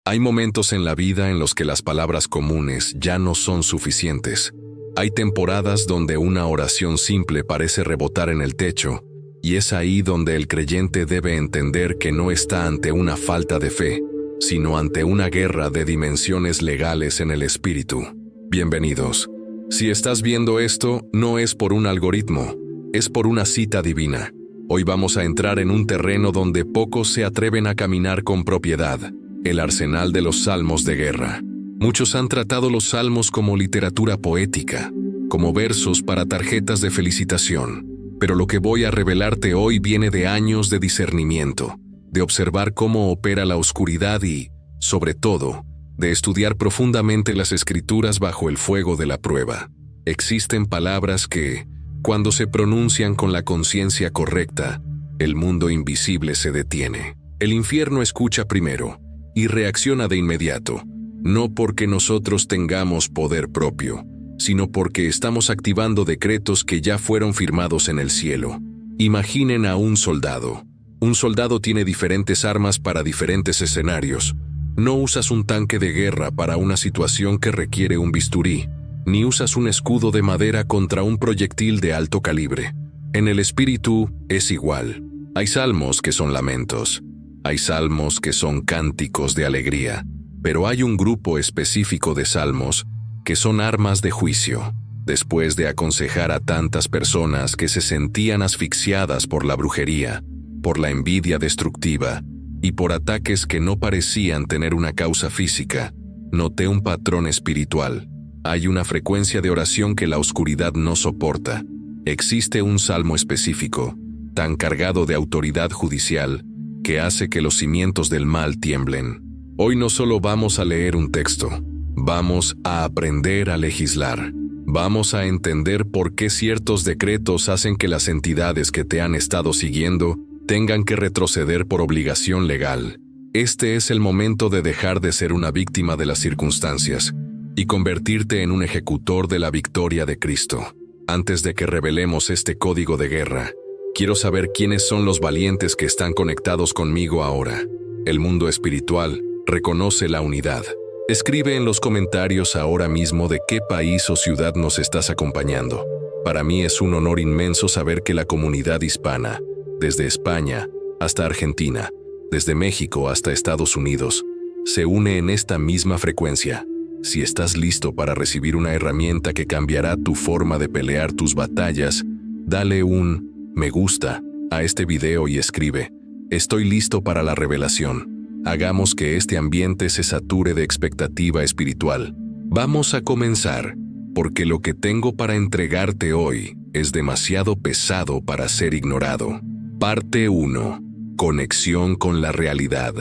Hay momentos en la vida en los que las palabras comunes ya no son suficientes. Hay temporadas donde una oración simple parece rebotar en el techo, y es ahí donde el creyente debe entender que no está ante una falta de fe, sino ante una guerra de dimensiones legales en el espíritu. Bienvenidos. Si estás viendo esto, no es por un algoritmo, es por una cita divina. Hoy vamos a entrar en un terreno donde pocos se atreven a caminar con propiedad, el arsenal de los salmos de guerra. Muchos han tratado los salmos como literatura poética, como versos para tarjetas de felicitación. Pero lo que voy a revelarte hoy viene de años de discernimiento, de observar cómo opera la oscuridad y, sobre todo, de estudiar profundamente las escrituras bajo el fuego de la prueba. Existen palabras que, cuando se pronuncian con la conciencia correcta, el mundo invisible se detiene. El infierno escucha primero y reacciona de inmediato, no porque nosotros tengamos poder propio, sino porque estamos activando decretos que ya fueron firmados en el cielo. Imaginen a un soldado. Un soldado tiene diferentes armas para diferentes escenarios. No usas un tanque de guerra para una situación que requiere un bisturí, ni usas un escudo de madera contra un proyectil de alto calibre. En el espíritu es igual. Hay salmos que son lamentos. Hay salmos que son cánticos de alegría. Pero hay un grupo específico de salmos que son armas de juicio. Después de aconsejar a tantas personas que se sentían asfixiadas por la brujería, por la envidia destructiva y por ataques que no parecían tener una causa física, noté un patrón espiritual. Hay una frecuencia de oración que la oscuridad no soporta. Existe un salmo específico, tan cargado de autoridad judicial, que hace que los cimientos del mal tiemblen. Hoy no solo vamos a leer un texto, vamos a aprender a legislar. Vamos a entender por qué ciertos decretos hacen que las entidades que te han estado siguiendo tengan que retroceder por obligación legal. Este es el momento de dejar de ser una víctima de las circunstancias y convertirte en un ejecutor de la victoria de Cristo. Antes de que revelemos este código de guerra, quiero saber quiénes son los valientes que están conectados conmigo ahora. El mundo espiritual reconoce la unidad. Escribe en los comentarios ahora mismo de qué país o ciudad nos estás acompañando. Para mí es un honor inmenso saber que la comunidad hispana, desde España hasta Argentina, desde México hasta Estados Unidos, se une en esta misma frecuencia. Si estás listo para recibir una herramienta que cambiará tu forma de pelear tus batallas, dale un me gusta a este video y escribe: estoy listo para la revelación. Hagamos que este ambiente se sature de expectativa espiritual. Vamos a comenzar, porque lo que tengo para entregarte hoy es demasiado pesado para ser ignorado. Parte 1. Conexión con la realidad.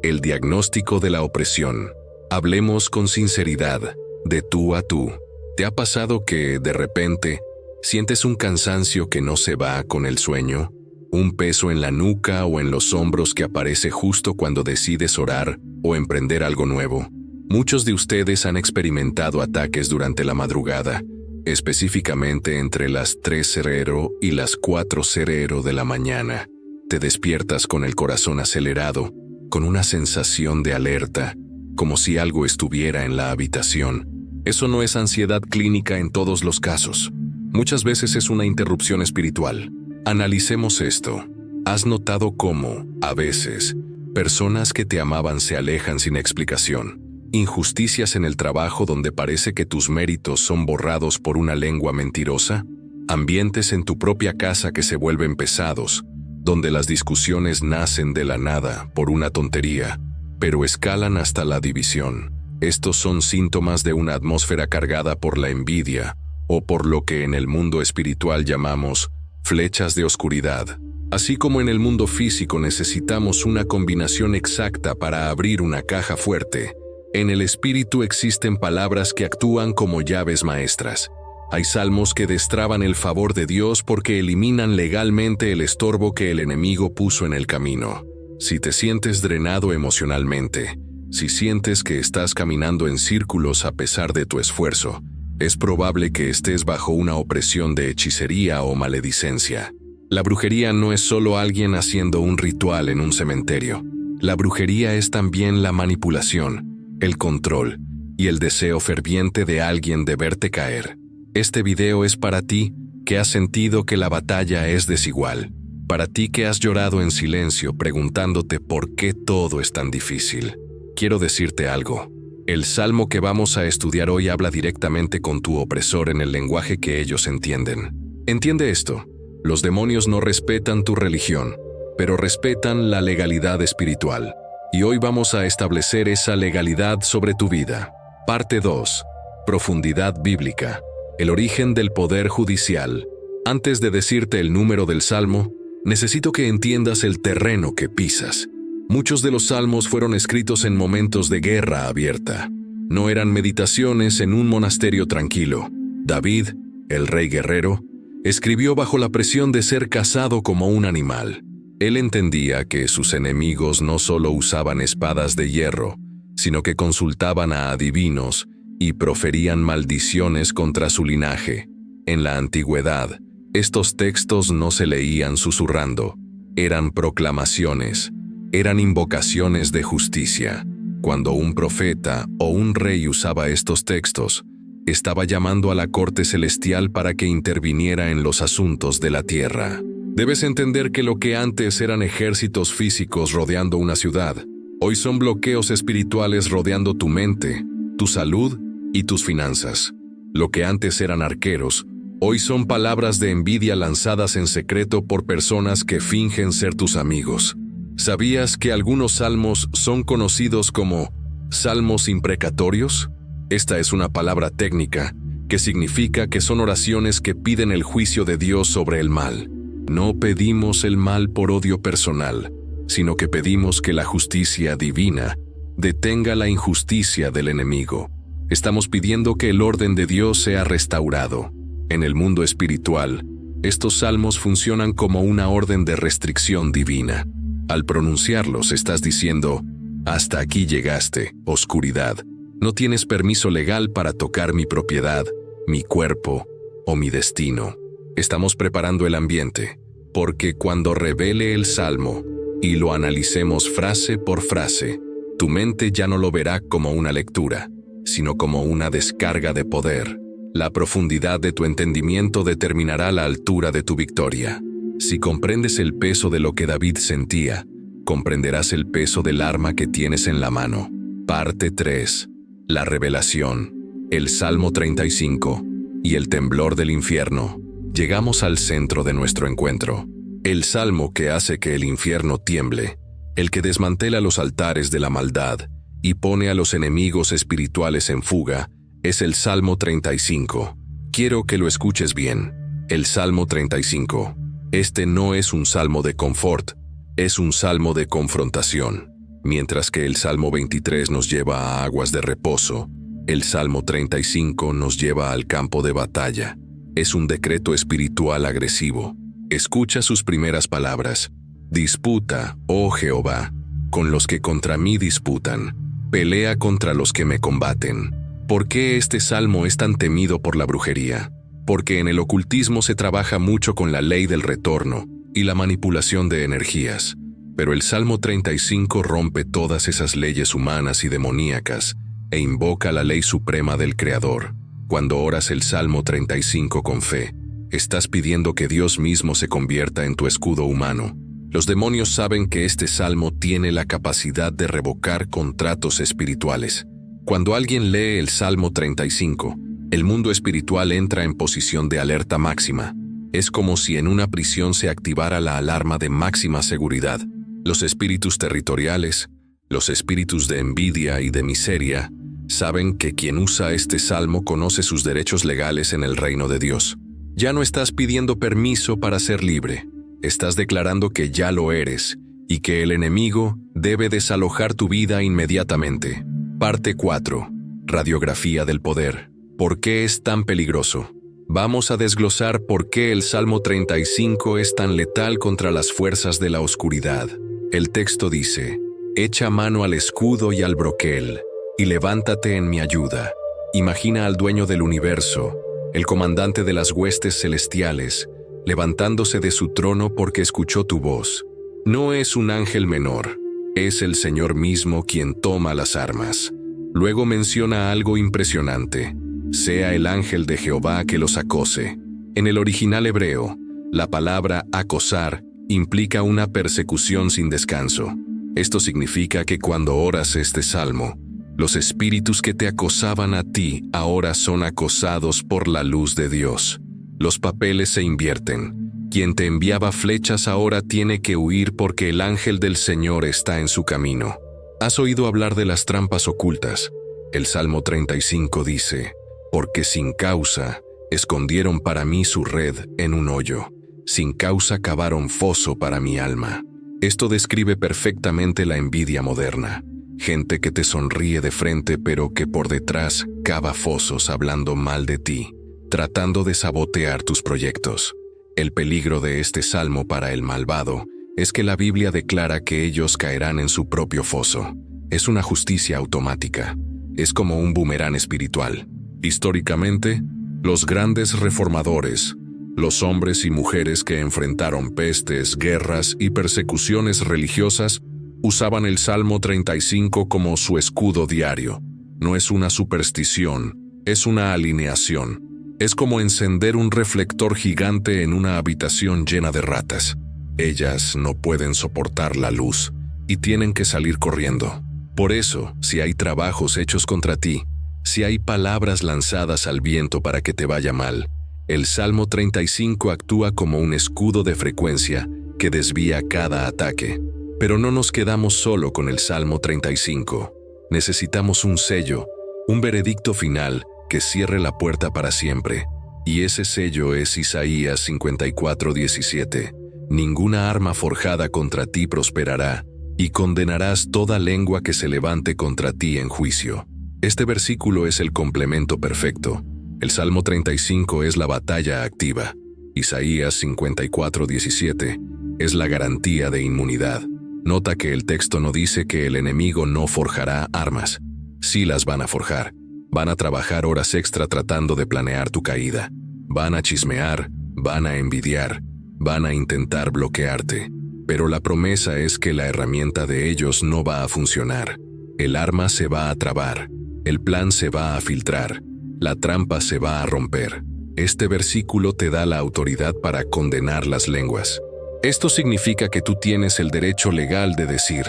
El diagnóstico de la opresión. Hablemos con sinceridad, de tú a tú. ¿Te ha pasado que, de repente, sientes un cansancio que no se va con el sueño? Un peso en la nuca o en los hombros que aparece justo cuando decides orar o emprender algo nuevo. Muchos de ustedes han experimentado ataques durante la madrugada, específicamente entre las 3:00 y las 4:00 de la mañana. Te despiertas con el corazón acelerado, con una sensación de alerta, como si algo estuviera en la habitación. Eso no es ansiedad clínica en todos los casos. Muchas veces es una interrupción espiritual. Analicemos esto. ¿Has notado cómo, a veces, personas que te amaban se alejan sin explicación? ¿Injusticias en el trabajo donde parece que tus méritos son borrados por una lengua mentirosa? ¿Ambientes en tu propia casa que se vuelven pesados, donde las discusiones nacen de la nada por una tontería, pero escalan hasta la división? Estos son síntomas de una atmósfera cargada por la envidia, o por lo que en el mundo espiritual llamamos flechas de oscuridad. Así como en el mundo físico necesitamos una combinación exacta para abrir una caja fuerte, en el espíritu existen palabras que actúan como llaves maestras. Hay salmos que destraban el favor de Dios porque eliminan legalmente el estorbo que el enemigo puso en el camino. Si te sientes drenado emocionalmente, si sientes que estás caminando en círculos a pesar de tu esfuerzo, es probable que estés bajo una opresión de hechicería o maledicencia. La brujería no es solo alguien haciendo un ritual en un cementerio. La brujería es también la manipulación, el control y el deseo ferviente de alguien de verte caer. Este video es para ti que has sentido que la batalla es desigual, para ti que has llorado en silencio preguntándote por qué todo es tan difícil. Quiero decirte algo. El salmo que vamos a estudiar hoy habla directamente con tu opresor en el lenguaje que ellos entienden. Entiende esto. Los demonios no respetan tu religión, pero respetan la legalidad espiritual. Y hoy vamos a establecer esa legalidad sobre tu vida. Parte 2. Profundidad bíblica. El origen del poder judicial. Antes de decirte el número del salmo, necesito que entiendas el terreno que pisas. Muchos de los salmos fueron escritos en momentos de guerra abierta. No eran meditaciones en un monasterio tranquilo. David, el rey guerrero, escribió bajo la presión de ser cazado como un animal. Él entendía que sus enemigos no solo usaban espadas de hierro, sino que consultaban a adivinos y proferían maldiciones contra su linaje. En la antigüedad, estos textos no se leían susurrando, eran proclamaciones, eran invocaciones de justicia. Cuando un profeta o un rey usaba estos textos, estaba llamando a la corte celestial para que interviniera en los asuntos de la tierra. Debes entender que lo que antes eran ejércitos físicos rodeando una ciudad, hoy son bloqueos espirituales rodeando tu mente, tu salud y tus finanzas. Lo que antes eran arqueros, hoy son palabras de envidia lanzadas en secreto por personas que fingen ser tus amigos. ¿Sabías que algunos salmos son conocidos como salmos imprecatorios? Esta es una palabra técnica que significa que son oraciones que piden el juicio de Dios sobre el mal. No pedimos el mal por odio personal, sino que pedimos que la justicia divina detenga la injusticia del enemigo. Estamos pidiendo que el orden de Dios sea restaurado. En el mundo espiritual, estos salmos funcionan como una orden de restricción divina. Al pronunciarlos estás diciendo, hasta aquí llegaste, oscuridad. No tienes permiso legal para tocar mi propiedad, mi cuerpo o mi destino. Estamos preparando el ambiente, porque cuando revele el salmo y lo analicemos frase por frase, tu mente ya no lo verá como una lectura, sino como una descarga de poder. La profundidad de tu entendimiento determinará la altura de tu victoria. Si comprendes el peso de lo que David sentía, comprenderás el peso del arma que tienes en la mano. Parte 3. La revelación, el Salmo 35 y el temblor del infierno. Llegamos al centro de nuestro encuentro. El salmo que hace que el infierno tiemble, el que desmantela los altares de la maldad y pone a los enemigos espirituales en fuga, es el Salmo 35. Quiero que lo escuches bien. El Salmo 35. Este no es un salmo de confort, es un salmo de confrontación. Mientras que el Salmo 23 nos lleva a aguas de reposo, el Salmo 35 nos lleva al campo de batalla. Es un decreto espiritual agresivo. Escucha sus primeras palabras. Disputa, oh Jehová, con los que contra mí disputan. Pelea contra los que me combaten. ¿Por qué este salmo es tan temido por la brujería? Porque en el ocultismo se trabaja mucho con la ley del retorno y la manipulación de energías. Pero el Salmo 35 rompe todas esas leyes humanas y demoníacas e invoca la ley suprema del Creador. Cuando oras el Salmo 35 con fe, estás pidiendo que Dios mismo se convierta en tu escudo humano. Los demonios saben que este salmo tiene la capacidad de revocar contratos espirituales. Cuando alguien lee el Salmo 35, el mundo espiritual entra en posición de alerta máxima. Es como si en una prisión se activara la alarma de máxima seguridad. Los espíritus territoriales, los espíritus de envidia y de miseria, saben que quien usa este salmo conoce sus derechos legales en el reino de Dios. Ya no estás pidiendo permiso para ser libre, estás declarando que ya lo eres y que el enemigo debe desalojar tu vida inmediatamente. Parte 4. Radiografía del poder. ¿Por qué es tan peligroso? Vamos a desglosar por qué el Salmo 35 es tan letal contra las fuerzas de la oscuridad. El texto dice, echa mano al escudo y al broquel, y levántate en mi ayuda. Imagina al dueño del universo, el comandante de las huestes celestiales, levantándose de su trono porque escuchó tu voz. No es un ángel menor, Es el Señor mismo quien toma las armas. Luego menciona algo impresionante: sea el ángel de Jehová que los acose. En el original hebreo, la palabra acosar implica una persecución sin descanso. Esto significa que cuando oras este salmo, los espíritus que te acosaban a ti ahora son acosados por la luz de Dios. Los papeles se invierten. Quien te enviaba flechas ahora tiene que huir porque el ángel del Señor está en su camino. ¿Has oído hablar de las trampas ocultas? El Salmo 35 dice: porque sin causa escondieron para mí su red en un hoyo, sin causa cavaron foso para mi alma. Esto describe perfectamente la envidia moderna. Gente que te sonríe de frente pero que por detrás cava fosos hablando mal de ti, tratando de sabotear tus proyectos. El peligro de este salmo para el malvado es que la Biblia declara que ellos caerán en su propio foso. Es una justicia automática. Es como un boomerang espiritual. Históricamente, los grandes reformadores, los hombres y mujeres que enfrentaron pestes, guerras y persecuciones religiosas, usaban el Salmo 35 como su escudo diario. No es una superstición, es una alineación. Es como encender un reflector gigante en una habitación llena de ratas. Ellas no pueden soportar la luz y tienen que salir corriendo. Por eso, si hay trabajos hechos contra ti, si hay palabras lanzadas al viento para que te vaya mal, el Salmo 35 actúa como un escudo de frecuencia que desvía cada ataque. Pero no nos quedamos solo con el Salmo 35. Necesitamos un sello, un veredicto final que cierre la puerta para siempre. Y ese sello es Isaías 54:17. Ninguna arma forjada contra ti prosperará, y condenarás toda lengua que se levante contra ti en juicio. Este versículo es el complemento perfecto. El Salmo 35 es la batalla activa. Isaías 54:17 es la garantía de inmunidad. Nota que el texto no dice que el enemigo no forjará armas. Sí las van a forjar. Van a trabajar horas extra tratando de planear tu caída. Van a chismear, van a envidiar, van a intentar bloquearte. Pero la promesa es que la herramienta de ellos no va a funcionar. El arma se va a trabar, el plan se va a filtrar, la trampa se va a romper. Este versículo te da la autoridad para condenar las lenguas. Esto significa que tú tienes el derecho legal de decir: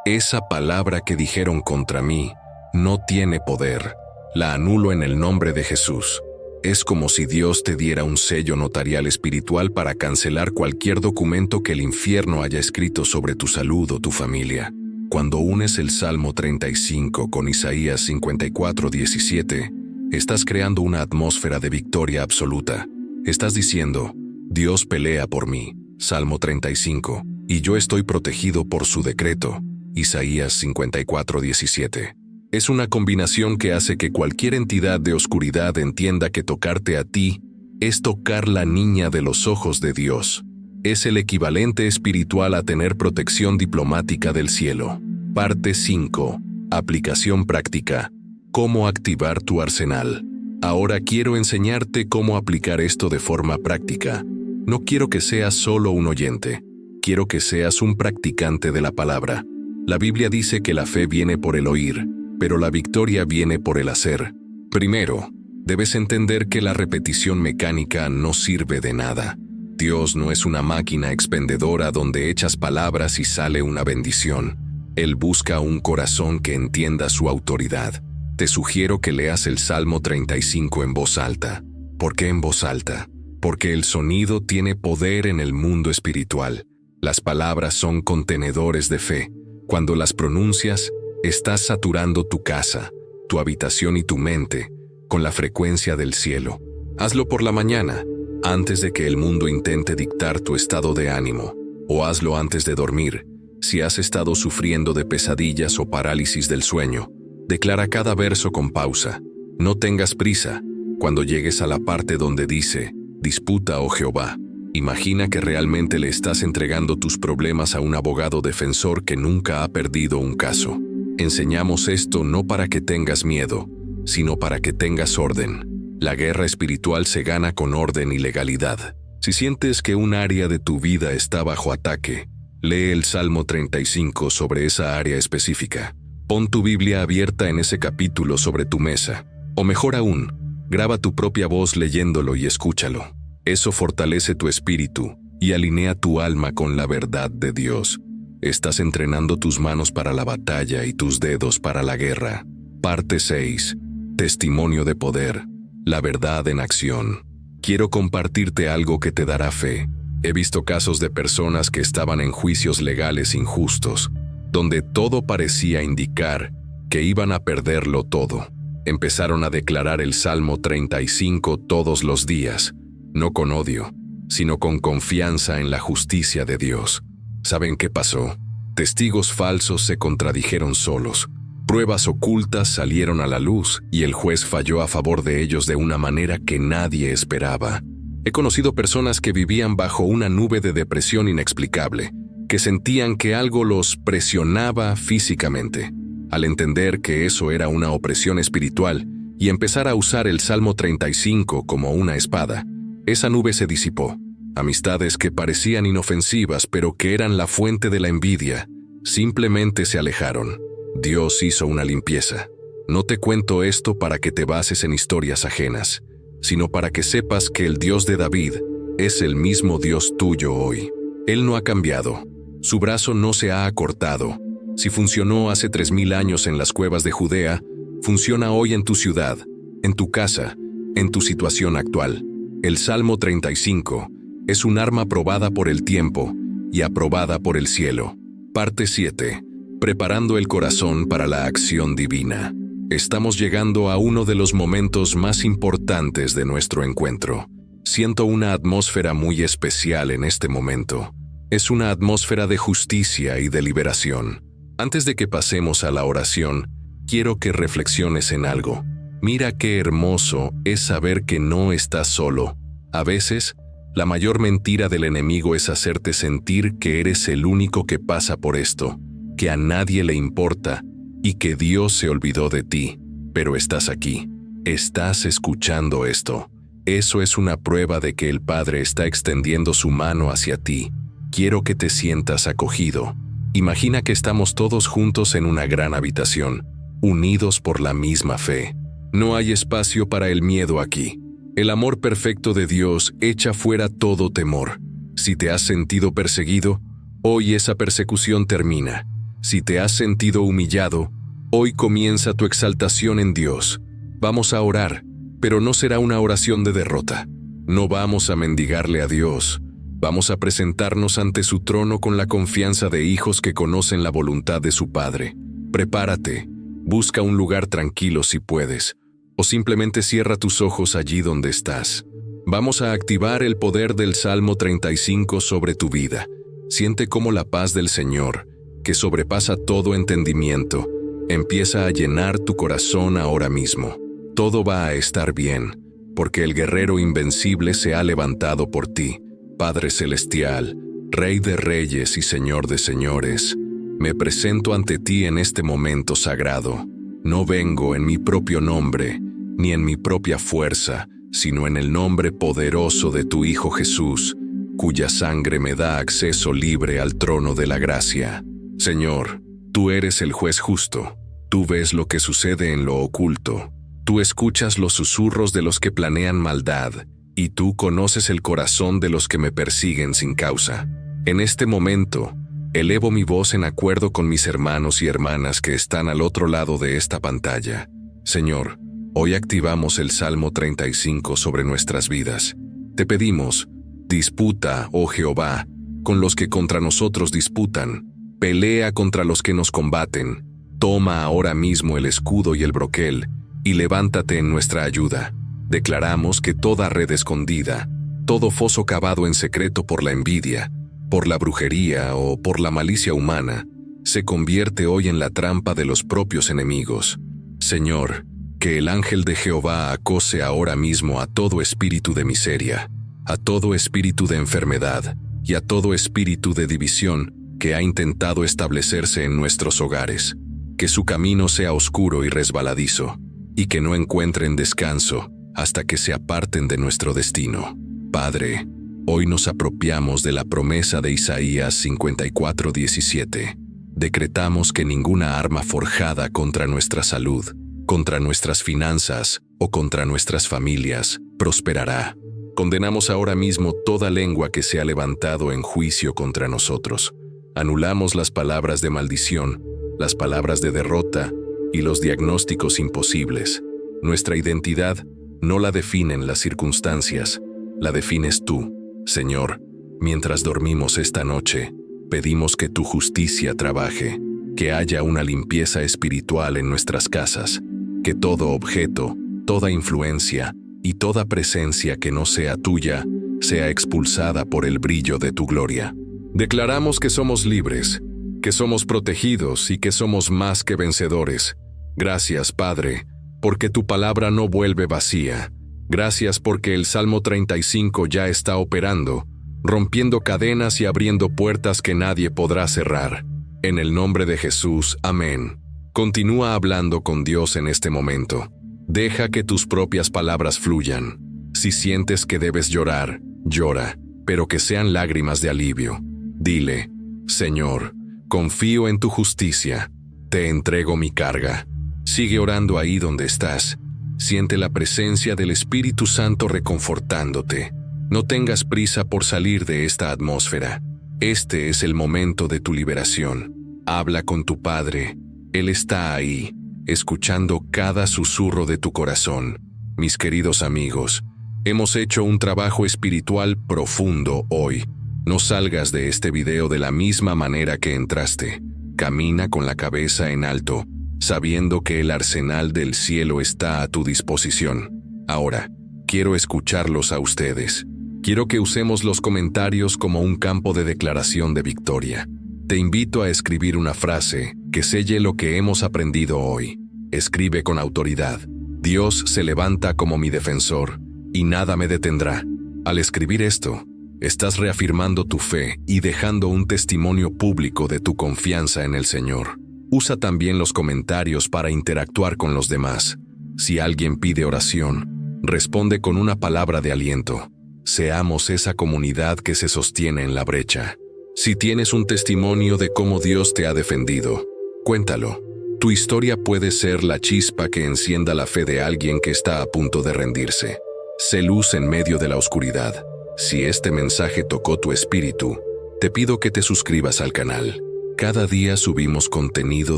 esa palabra que dijeron contra mí no tiene poder. La anulo en el nombre de Jesús. Es como si Dios te diera un sello notarial espiritual para cancelar cualquier documento que el infierno haya escrito sobre tu salud o tu familia. Cuando unes el Salmo 35 con Isaías 54:17, estás creando una atmósfera de victoria absoluta. Estás diciendo: Dios pelea por mí, Salmo 35, y yo estoy protegido por su decreto, Isaías 54:17. Es una combinación que hace que cualquier entidad de oscuridad entienda que tocarte a ti es tocar la niña de los ojos de Dios. Es el equivalente espiritual a tener protección diplomática del cielo. Parte 5. Aplicación práctica. ¿Cómo activar tu arsenal? Ahora quiero enseñarte cómo aplicar esto de forma práctica. No quiero que seas solo un oyente. Quiero que seas un practicante de la palabra. La Biblia dice que la fe viene por el oír, pero la victoria viene por el hacer. Primero, debes entender que la repetición mecánica no sirve de nada. Dios no es una máquina expendedora donde echas palabras y sale una bendición. Él busca un corazón que entienda su autoridad. Te sugiero que leas el Salmo 35 en voz alta. ¿Por qué en voz alta? Porque el sonido tiene poder en el mundo espiritual. Las palabras son contenedores de fe. Cuando las pronuncias, estás saturando tu casa, tu habitación y tu mente con la frecuencia del cielo. Hazlo por la mañana, antes de que el mundo intente dictar tu estado de ánimo, o hazlo antes de dormir. Si has estado sufriendo de pesadillas o parálisis del sueño, declara cada verso con pausa. No tengas prisa. Cuando llegues a la parte donde dice: disputa, oh Jehová, imagina que realmente le estás entregando tus problemas a un abogado defensor que nunca ha perdido un caso. Enseñamos esto no para que tengas miedo, sino para que tengas orden. La guerra espiritual se gana con orden y legalidad. Si sientes que un área de tu vida está bajo ataque, Lee el Salmo 35 sobre esa área específica. Pon tu Biblia abierta en ese capítulo sobre tu mesa. O mejor aún, graba tu propia voz leyéndolo y escúchalo. Eso fortalece tu espíritu y alinea tu alma con la verdad de Dios. Estás entrenando tus manos para la batalla y tus dedos para la guerra. Parte 6. Testimonio de poder. La verdad en acción. Quiero compartirte algo que te dará fe. He visto casos de personas que estaban en juicios legales injustos, donde todo parecía indicar que iban a perderlo todo. Empezaron a declarar el Salmo 35 todos los días, no con odio, sino con confianza en la justicia de Dios. ¿Saben qué pasó? Testigos falsos se contradijeron solos. Pruebas ocultas salieron a la luz y el juez falló a favor de ellos de una manera que nadie esperaba. He conocido personas que vivían bajo una nube de depresión inexplicable, que sentían que algo los presionaba físicamente. Al entender que eso era una opresión espiritual y empezar a usar el Salmo 35 como una espada, esa nube se disipó. Amistades que parecían inofensivas pero que eran la fuente de la envidia, simplemente se alejaron. Dios hizo una limpieza. No te cuento esto para que te bases en historias ajenas, sino para que sepas que el Dios de David es el mismo Dios tuyo hoy. Él no ha cambiado. Su brazo no se ha acortado. Si funcionó hace 3000 años en las cuevas de Judea, funciona hoy en tu ciudad, en tu casa, en tu situación actual. El Salmo 35 es un arma probada por el tiempo y aprobada por el cielo. Parte 7. Preparando el corazón para la acción divina. Estamos llegando a uno de los momentos más importantes de nuestro encuentro. Siento una atmósfera muy especial en este momento. Es una atmósfera de justicia y de liberación. Antes de que pasemos a la oración, quiero que reflexiones en algo. Mira qué hermoso es saber que no estás solo. A veces, la mayor mentira del enemigo es hacerte sentir que eres el único que pasa por esto, que a nadie le importa y que Dios se olvidó de ti. Pero estás aquí. Estás escuchando esto. Eso es una prueba de que el Padre está extendiendo su mano hacia ti. Quiero que te sientas acogido. Imagina que estamos todos juntos en una gran habitación, unidos por la misma fe. No hay espacio para el miedo aquí. El amor perfecto de Dios echa fuera todo temor. Si te has sentido perseguido, hoy esa persecución termina. Si te has sentido humillado, hoy comienza tu exaltación en Dios. Vamos a orar, pero no será una oración de derrota. No vamos a mendigarle a Dios. Vamos a presentarnos ante su trono con la confianza de hijos que conocen la voluntad de su Padre. Prepárate, busca un lugar tranquilo si puedes, o simplemente cierra tus ojos allí donde estás. Vamos a activar el poder del Salmo 35 sobre tu vida. Siente cómo la paz del Señor, que sobrepasa todo entendimiento, empieza a llenar tu corazón ahora mismo. Todo va a estar bien, porque el guerrero invencible se ha levantado por ti. Padre Celestial, Rey de Reyes y Señor de Señores, me presento ante ti en este momento sagrado. No vengo en mi propio nombre, ni en mi propia fuerza, sino en el nombre poderoso de tu Hijo Jesús, cuya sangre me da acceso libre al trono de la gracia. Señor, tú eres el juez justo. Tú ves lo que sucede en lo oculto. Tú escuchas los susurros de los que planean maldad, y tú conoces el corazón de los que me persiguen sin causa. En este momento, elevo mi voz en acuerdo con mis hermanos y hermanas que están al otro lado de esta pantalla. Señor, hoy activamos el Salmo 35 sobre nuestras vidas. Te pedimos, disputa, oh Jehová, con los que contra nosotros disputan. Pelea contra los que nos combaten. Toma ahora mismo el escudo y el broquel, y levántate en nuestra ayuda. Declaramos que toda red escondida, todo foso cavado en secreto por la envidia, por la brujería o por la malicia humana, se convierte hoy en la trampa de los propios enemigos. Señor, que el ángel de Jehová acose ahora mismo a todo espíritu de miseria, a todo espíritu de enfermedad y a todo espíritu de división que ha intentado establecerse en nuestros hogares. Que su camino sea oscuro y resbaladizo, y que no encuentren descanso hasta que se aparten de nuestro destino. Padre, Hoy nos apropiamos de la promesa de Isaías 54:17. Decretamos que ninguna arma forjada contra nuestra salud, contra nuestras finanzas o contra nuestras familias prosperará. Condenamos ahora mismo toda lengua que se ha levantado en juicio contra nosotros. Anulamos las palabras de maldición, las palabras de derrota y los diagnósticos imposibles. Nuestra identidad no la definen las circunstancias, la defines tú, Señor. Mientras dormimos esta noche, pedimos que tu justicia trabaje, que haya una limpieza espiritual en nuestras casas, que todo objeto, toda influencia y toda presencia que no sea tuya sea expulsada por el brillo de tu gloria. Declaramos que somos libres, que somos protegidos y que somos más que vencedores. Gracias, Padre, porque tu palabra no vuelve vacía. Gracias porque el Salmo 35 ya está operando, rompiendo cadenas y abriendo puertas que nadie podrá cerrar. En el nombre de Jesús, amén. Continúa hablando con Dios en este momento. Deja que tus propias palabras fluyan. Si sientes que debes llorar, llora, pero que sean lágrimas de alivio. Dile, Señor, confío en tu justicia, te entrego mi carga. Sigue orando ahí donde estás. Siente la presencia del Espíritu Santo reconfortándote. No tengas prisa por salir de esta atmósfera. Este es el momento de tu liberación. Habla con tu Padre. Él está ahí, escuchando cada susurro de tu corazón. Mis queridos amigos, hemos hecho un trabajo espiritual profundo hoy. No salgas de este video de la misma manera que entraste. Camina con la cabeza en alto, sabiendo que el arsenal del cielo está a tu disposición. Ahora, quiero escucharlos a ustedes. Quiero que usemos los comentarios como un campo de declaración de victoria. Te invito a escribir una frase que selle lo que hemos aprendido hoy. Escribe con autoridad. Dios se levanta como mi defensor, y nada me detendrá. Al escribir esto, estás reafirmando tu fe y dejando un testimonio público de tu confianza en el Señor. Usa también los comentarios para interactuar con los demás. Si alguien pide oración, responde con una palabra de aliento. Seamos esa comunidad que se sostiene en la brecha. Si tienes un testimonio de cómo Dios te ha defendido, cuéntalo. Tu historia puede ser la chispa que encienda la fe de alguien que está a punto de rendirse. Sé luz en medio de la oscuridad. Si este mensaje tocó tu espíritu, te pido que te suscribas al canal. Cada día subimos contenido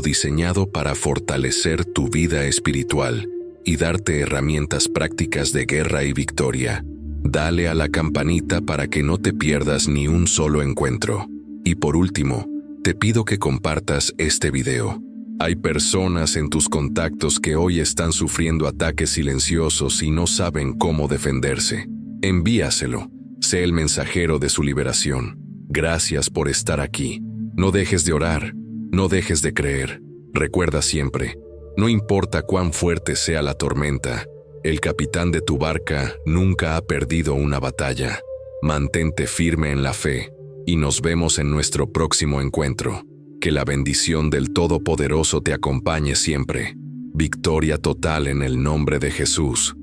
diseñado para fortalecer tu vida espiritual y darte herramientas prácticas de guerra y victoria. Dale a la campanita para que no te pierdas ni un solo encuentro. Y por último, te pido que compartas este video. Hay personas en tus contactos que hoy están sufriendo ataques silenciosos y no saben cómo defenderse. Envíaselo. Sé el mensajero de su liberación. Gracias por estar aquí. No dejes de orar, no dejes de creer. Recuerda siempre, no importa cuán fuerte sea la tormenta, el capitán de tu barca nunca ha perdido una batalla. Mantente firme en la fe y nos vemos en nuestro próximo encuentro. Que la bendición del Todopoderoso te acompañe siempre. Victoria total en el nombre de Jesús.